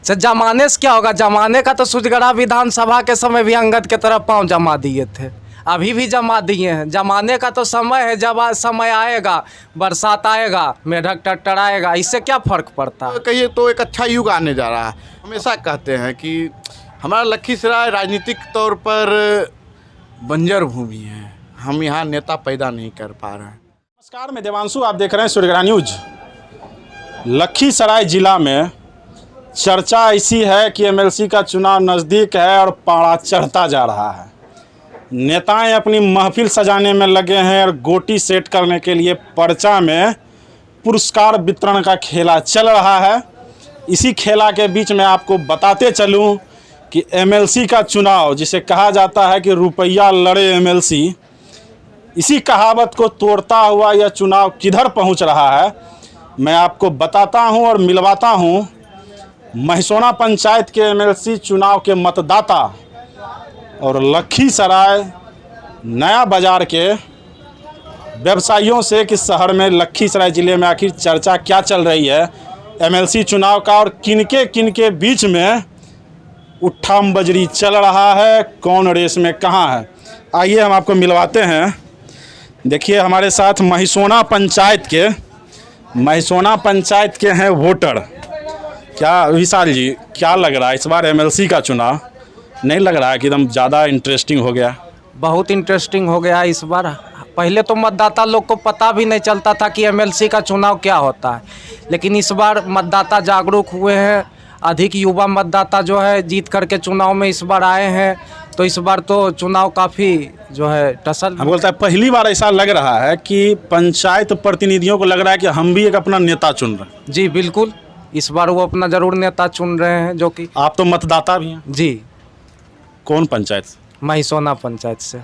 Sir जमाने से क्या होगा, जमाने का तो सुजगढ़ा विधानसभा के समय भी अंगद के तरफ पाँव जमा दिए थे, अभी भी जमा दिए हैं। जमाने का तो समय है, जब समय आएगा, बरसात आएगा, मेढक टटराएगा, इससे क्या फ़र्क पड़ता है। कहिए तो एक अच्छा युग आने जा रहा है। हमेशा कहते हैं कि हमारा लखीसराय राजनीतिक तौर पर बंजर भूमि है, हम यहाँ नेता पैदा नहीं कर पा रहे हैं। नमस्कार, मैं देवांशु, आप देख रहे हैं सुजगढ़ा न्यूज। लखीसराय जिला में चर्चा ऐसी है कि एमएलसी का चुनाव नज़दीक है और पारा चढ़ता जा रहा है। नेताएं अपनी महफिल सजाने में लगे हैं और गोटी सेट करने के लिए पर्चा में पुरस्कार वितरण का खेला चल रहा है। इसी खेला के बीच में आपको बताते चलूं कि एमएलसी का चुनाव, जिसे कहा जाता है कि रुपया लड़े एमएलसी, इसी कहावत को तोड़ता हुआ यह चुनाव किधर पहुंच रहा है, मैं आपको बताता हूं और मिलवाता हूं महिसोना पंचायत के एमएलसी चुनाव के मतदाता और लखीसराय नया बाज़ार के व्यवसायियों से कि शहर में लखीसराय ज़िले में आखिर चर्चा क्या चल रही है एमएलसी चुनाव का और किनके बीच में उट्ठाम बजरी चल रहा है, कौन रेस में कहाँ है। आइए हम आपको मिलवाते हैं। देखिए हमारे साथ महिसोना पंचायत के हैं वोटर। क्या विशाल जी, क्या लग रहा है इस बार एमएलसी का चुनाव? नहीं लग रहा है कि एकदम ज़्यादा इंटरेस्टिंग हो गया? बहुत इंटरेस्टिंग हो गया इस बार। पहले तो मतदाता लोग को पता भी नहीं चलता था कि एमएलसी का चुनाव क्या होता है, लेकिन इस बार मतदाता जागरूक हुए हैं। अधिक युवा मतदाता जो है जीत करके चुनाव में इस बार आए हैं, तो इस बार तो चुनाव काफ़ी जो है टसल। हम बोलता है पहली बार ऐसा लग रहा है कि पंचायत प्रतिनिधियों को लग रहा है कि हम भी एक अपना नेता चुन रहे हैं। जी बिल्कुल, इस बार वो अपना ज़रूर नेता चुन रहे हैं, जो कि आप तो मतदाता भी हैं। जी। कौन पंचायत से? महिसोना पंचायत से।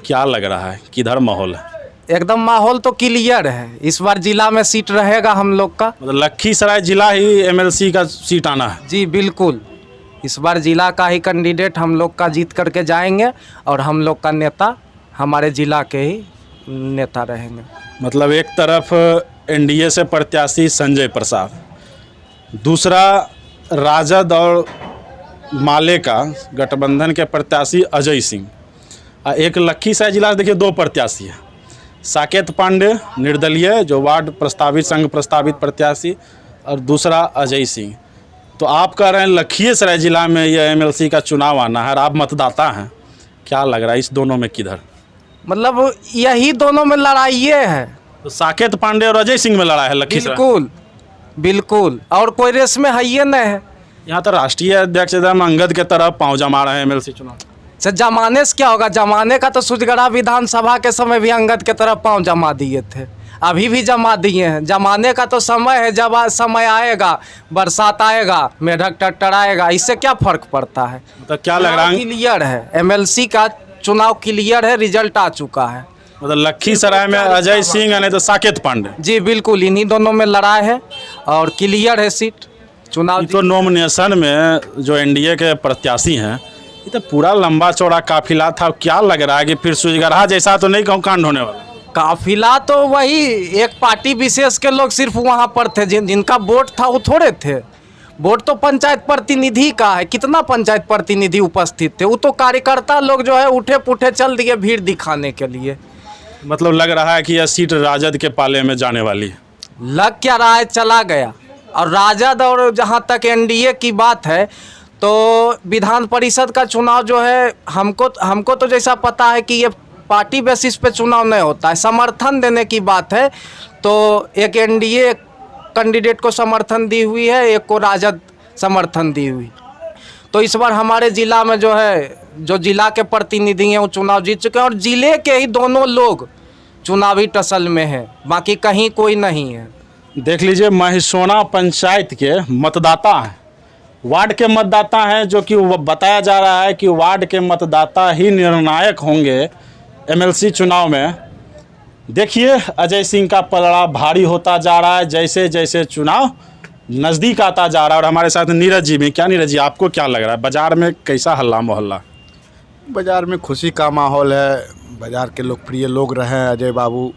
क्या लग रहा है, किधर माहौल है? एकदम माहौल तो क्लियर है, इस बार जिला में सीट रहेगा हम लोग का। मतलब लखीसराय जिला ही एमएलसी का सीट आना है? जी बिल्कुल, इस बार जिला का ही कैंडिडेट हम लोग का जीत करके जाएंगे और हम लोग का नेता हमारे जिला के ही नेता रहेंगे। मतलब एक तरफ एनडीए से प्रत्याशी संजय प्रसाद, दूसरा राजद और माले का गठबंधन के प्रत्याशी अजय सिंह, एक लखीसराय जिला से देखिए दो प्रत्याशी हैं, साकेत पांडे निर्दलीय जो वार्ड प्रस्तावित संघ प्रस्तावित प्रत्याशी, और दूसरा अजय सिंह। तो आप कह रहे हैं लखीसराय जिला में यह एमएलसी का चुनाव आना है और आप मतदाता हैं, क्या लग रहा है इस दोनों में किधर? मतलब यही दोनों में लड़ाई है। तो साकेत पांडे और अजय सिंह में लड़ाई है लखीसराय? बिल्कुल बिल्कुल, और कोई रेस में है ही नहीं है। यहाँ तो राष्ट्रीय अध्यक्ष अंगद के तरफ पाँव जमा रहे हैं एमएलसी चुनाव। सर जमाने से क्या होगा, जमाने का तो सुजगढ़ा विधानसभा के समय भी अंगद के तरफ पाँव जमा दिए थे, अभी भी जमा दिए हैं। जमाने का तो समय है, जब समय आएगा, बरसात आएगा, मेढक टटराएगा, इससे क्या फ़र्क पड़ता है। तो क्या लग रहा है? क्लियर है, एमएलसी का चुनाव क्लियर है, रिजल्ट आ चुका है। मतलब लखीसराय में अजय सिंह नहीं तो साकेत पांडे? जी बिल्कुल, इन्हीं दोनों में लड़ाई है और क्लियर है सीट चुनाव। तो नॉमिनेशन में जो एनडीए के प्रत्याशी हैं, ये तो पूरा लंबा चौड़ा काफिला था। क्या लग रहा है कि फिर सुजगढ़ा जैसा तो नहीं कहूँ कांड होने वाला? काफिला तो वही एक पार्टी विशेष के लोग सिर्फ वहाँ पर थे, जिनका वोट था वो थोड़े थे। वोट तो पंचायत प्रतिनिधि का है, कितना पंचायत प्रतिनिधि उपस्थित थे, वो तो कार्यकर्ता लोग जो है उठे पुठे चल दिए भीड़ दिखाने के लिए। मतलब लग रहा है कि यह सीट राजद के पाले में जाने वाली है। लग क्या रहा है, चला गया। और राजद और जहाँ तक एनडीए की बात है, तो विधान परिषद का चुनाव जो है हमको तो जैसा पता है कि ये पार्टी बेसिस पे चुनाव नहीं होता है, समर्थन देने की बात है। तो एक एनडीए कैंडिडेट को समर्थन दी हुई है, एक को राजद समर्थन दी हुई। तो इस बार हमारे ज़िला में जो है, जो जिला के प्रतिनिधि हैं वो चुनाव जीत चुके हैं और ज़िले के ही दोनों लोग चुनावी टसल में हैं, बाकी कहीं कोई नहीं है। देख लीजिए महिसोना पंचायत के मतदाता हैं, वार्ड के मतदाता हैं, जो कि बताया जा रहा है कि वार्ड के मतदाता ही निर्णायक होंगे एमएलसी चुनाव में। देखिए अजय सिंह का पलड़ा भारी होता जा रहा है जैसे जैसे चुनाव नज़दीक आता जा रहा है। और हमारे साथ नीरज जी भी। क्या नीरज जी, आपको क्या लग रहा है, बाज़ार में कैसा हल्ला मोहल्ला? बाज़ार में खुशी का माहौल है, बाज़ार के लोकप्रिय लोग रहे हैं अजय बाबू,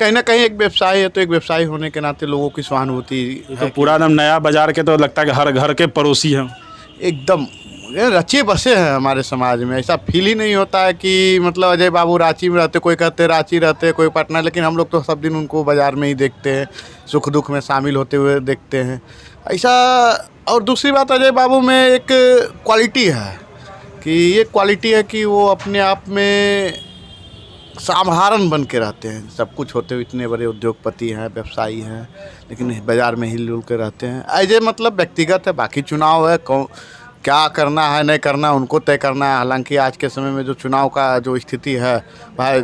कहीं ना कहीं एक व्यवसाय है, तो एक व्यवसाय होने के नाते लोगों की सहानुभूति तो पूरा एकदम नया बाजार के तो लगता है कि हर घर के पड़ोसी हैं। एकदम ये रचे बसे हैं हमारे समाज में। ऐसा फील ही नहीं होता है कि मतलब अजय बाबू रांची में रहते, कोई कहते रांची रहते, कोई पटना, लेकिन हम लोग तो सब दिन उनको बाज़ार में ही देखते हैं, सुख दुख में शामिल होते हुए देखते हैं ऐसा। और दूसरी बात, अजय बाबू में एक क्वालिटी है कि ये क्वालिटी है कि वो अपने आप में साधारण बन के रहते हैं, सब कुछ होते हुए इतने बड़े उद्योगपति हैं, व्यवसायी हैं, लेकिन बाज़ार में हिलजुल के रहते हैं। ऐसे मतलब व्यक्तिगत है, बाकी चुनाव है, क्या करना है नहीं करना उनको तय करना है। हालांकि आज के समय में जो चुनाव का जो स्थिति है, भाई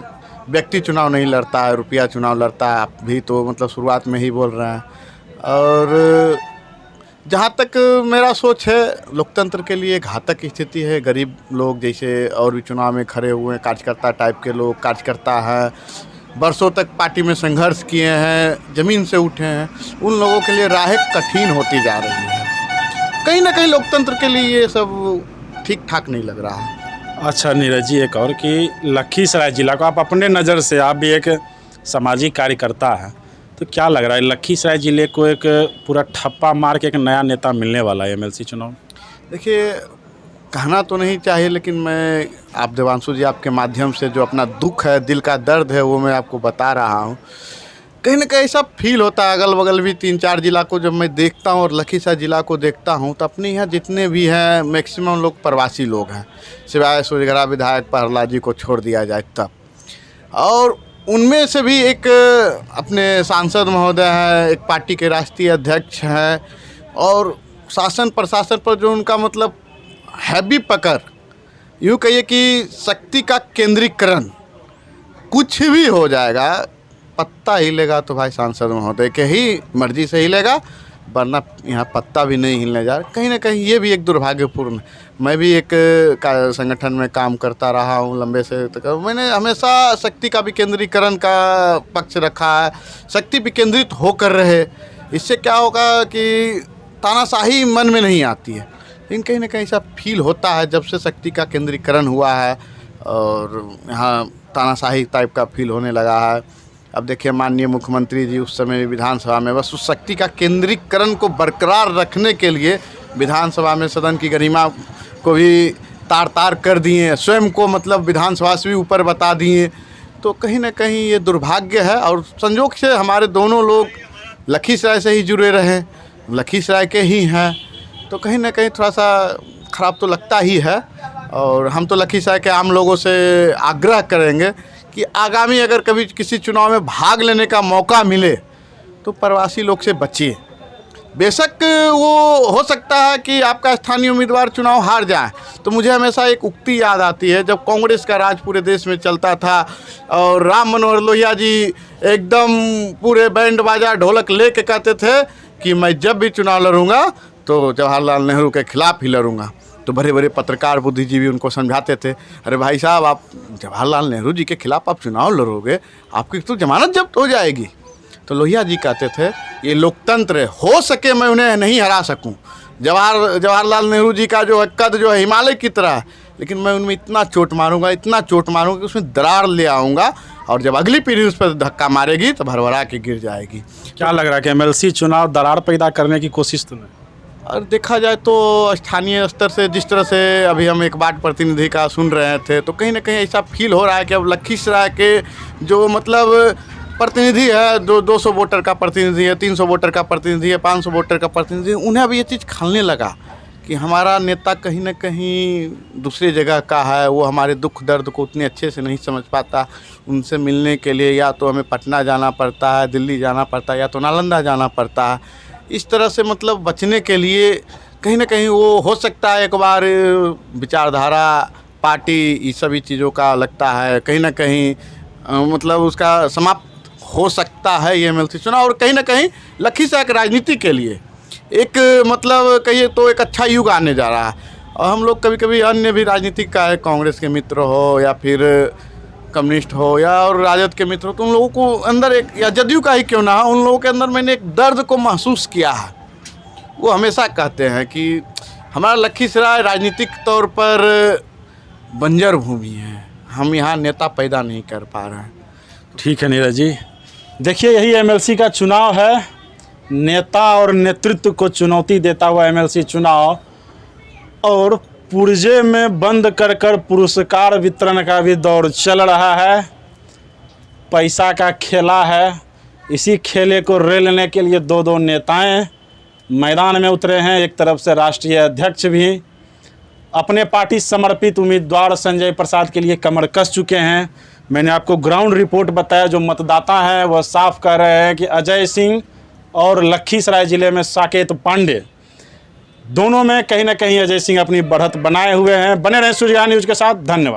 व्यक्ति चुनाव नहीं लड़ता है, रुपया चुनाव लड़ता है। आप भी तो मतलब शुरुआत में ही बोल रहे हैं। और जहाँ तक मेरा सोच है, लोकतंत्र के लिए घातक स्थिति है। गरीब लोग जैसे और भी चुनाव में खड़े हुए हैं, कार्यकर्ता टाइप के लोग, कार्यकर्ता हैं, बरसों तक पार्टी में संघर्ष किए हैं, ज़मीन से उठे हैं, उन लोगों के लिए राहें कठिन होती जा रही है। कहीं ना कहीं लोकतंत्र के लिए ये सब ठीक ठाक नहीं लग रहा है। अच्छा नीरज जी, एक और कि लखीसराय जिला को आप अपने नज़र से, आप भी एक सामाजिक कार्यकर्ता हैं, तो क्या लग रहा है लखीसराय जिले को एक पूरा ठप्पा मार के एक नया नेता मिलने वाला है एमएलसी चुनाव? देखिए, कहना तो नहीं चाहिए, लेकिन मैं आप देवांशु जी आपके माध्यम से जो अपना दुख है, दिल का दर्द है, वो मैं आपको बता रहा हूँ। कहीं ना कहीं ऐसा फील होता है, अगल बगल भी 3-4 जिला को जब मैं देखता हूँ और लखीसराय जिला को देखता हूँ, तो अपने यहाँ जितने भी हैं मैक्सिमम लोग प्रवासी लोग हैं, सिवाय सूर्यगढ़ा विधायक प्रहलाद जी को छोड़ दिया जाए तब। और उनमें से भी एक अपने सांसद महोदय हैं, एक पार्टी के राष्ट्रीय अध्यक्ष हैं, और शासन प्रशासन पर जो उनका मतलब हैवी पकड़, यूँ कहिए कि शक्ति का केंद्रीकरण, कुछ भी हो जाएगा, पत्ता हिलेगा तो भाई सांसद महोदय के ही मर्जी से हिलेगा, वरना यहाँ पत्ता भी नहीं हिलने जा रहा। कहीं ना कहीं ये भी एक दुर्भाग्यपूर्ण। मैं भी एक संगठन में काम करता रहा हूँ लंबे से, तो मैंने हमेशा शक्ति का विकेंद्रीकरण का पक्ष रखा है, शक्ति विकेंद्रित होकर रहे। इससे क्या होगा कि तानाशाही मन में नहीं आती है, लेकिन कहीं ना कहीं ऐसा फील होता है जब से शक्ति का केंद्रीकरण हुआ है और यहाँ तानाशाही टाइप का फील होने लगा है। अब देखिए, माननीय मुख्यमंत्री जी उस समय विधानसभा में बस उस शक्ति का केंद्रीकरण को बरकरार रखने के लिए विधानसभा में सदन की गरिमा को भी तार तार कर दिए, स्वयं को मतलब विधानसभा से भी ऊपर बता दिए। तो कहीं ना कहीं ये दुर्भाग्य है। और संजोग से हमारे दोनों लोग लखीसराय से ही जुड़े रहे, लखीसराय के ही हैं, तो कहीं ना कहीं थोड़ा सा ख़राब तो लगता ही है। और हम तो लखीसराय के आम लोगों से आग्रह करेंगे कि आगामी अगर कभी किसी चुनाव में भाग लेने का मौका मिले तो प्रवासी लोग से बचिए। बेशक वो हो सकता है कि आपका स्थानीय उम्मीदवार चुनाव हार जाए, तो मुझे हमेशा एक उक्ति याद आती है, जब कांग्रेस का राज पूरे देश में चलता था और राम मनोहर लोहिया जी एकदम पूरे बैंड बाजा ढोलक ले के कहते थे कि मैं जब भी चुनाव लड़ूंगा तो जवाहरलाल नेहरू के खिलाफ ही लड़ूंगा। तो बड़े बड़े पत्रकार बुद्धिजीवी उनको समझाते थे, अरे भाई साहब, आप जवाहरलाल नेहरू जी के खिलाफ आप चुनाव लड़ोगे, आपकी तो जमानत जब्त हो जाएगी। तो लोहिया जी कहते थे, ये लोकतंत्र है, हो सके मैं उन्हें नहीं हरा सकूं। जवाहरलाल नेहरू जी का जो कद जो है हिमालय की तरह है, लेकिन मैं उनमें इतना चोट मारूंगा, इतना चोट मारूंगा कि उसमें दरार ले आऊँगा, और जब अगली पीढ़ी उस पर धक्का मारेगी तो भरभरा के गिर जाएगी। क्या लग रहा है कि एमएलसी चुनाव दरार पैदा करने की कोशिश तो नहीं? और देखा जाए तो स्थानीय स्तर से जिस तरह से अभी हम एक वार्ड प्रतिनिधि का सुन रहे थे, तो कहीं ना कहीं ऐसा फील हो रहा है कि अब लखीसराय के जो मतलब प्रतिनिधि है, जो 200 वोटर का प्रतिनिधि है, 300 वोटर का प्रतिनिधि है, 500 वोटर का प्रतिनिधि है, उन्हें अब ये चीज़ खलने लगा कि हमारा नेता कहीं ना कहीं दूसरी जगह का है, वो हमारे दुख दर्द को उतने अच्छे से नहीं समझ पाता। उनसे मिलने के लिए या तो हमें पटना जाना पड़ता है, दिल्ली जाना पड़ता है, या तो नालंदा जाना पड़ता है। इस तरह से मतलब बचने के लिए कहीं ना कहीं वो हो सकता है एक बार विचारधारा, पार्टी, ये सभी चीज़ों का लगता है कहीं ना कहीं मतलब उसका समाप्त हो सकता है ये एमएलसी चुनाव। और कहीं ना कहीं लखीसराय की राजनीति के लिए एक मतलब कहिए तो एक अच्छा युग आने जा रहा है। और हम लोग कभी कभी अन्य भी राजनीतिक का है, कांग्रेस के मित्र हो या फिर कम्युनिस्ट हो या और राजद के मित्र हो, तो उन लोगों को अंदर एक, या जदयू का ही क्यों ना हो, उन लोगों के अंदर मैंने एक दर्द को महसूस किया है। वो हमेशा कहते हैं कि हमारा लखीसराय राजनीतिक तौर पर बंजर भूमि है, हम यहाँ नेता पैदा नहीं कर पा रहे हैं। ठीक है नीरज जी, देखिए, यही एमएलसी का चुनाव है। नेता और नेतृत्व को चुनौती देता हुआ एमएलसी चुनाव, और पुर्जे में बंद कर कर पुरस्कार वितरण का भी दौर चल रहा है। पैसा का खेला है। इसी खेले को रेलने के लिए दो दो नेताएं मैदान में उतरे हैं। एक तरफ से राष्ट्रीय अध्यक्ष भी अपने पार्टी समर्पित उम्मीदवार संजय प्रसाद के लिए कमर कस चुके हैं। मैंने आपको ग्राउंड रिपोर्ट बताया। जो मतदाता हैं वह साफ कह रहे हैं कि अजय सिंह और लखीसराय ज़िले में साकेत पांडे, दोनों में कहीं ना कहीं अजय सिंह अपनी बढ़त बनाए हुए हैं। बने रहें सूर्यग्रहण न्यूज़ के साथ। धन्यवाद।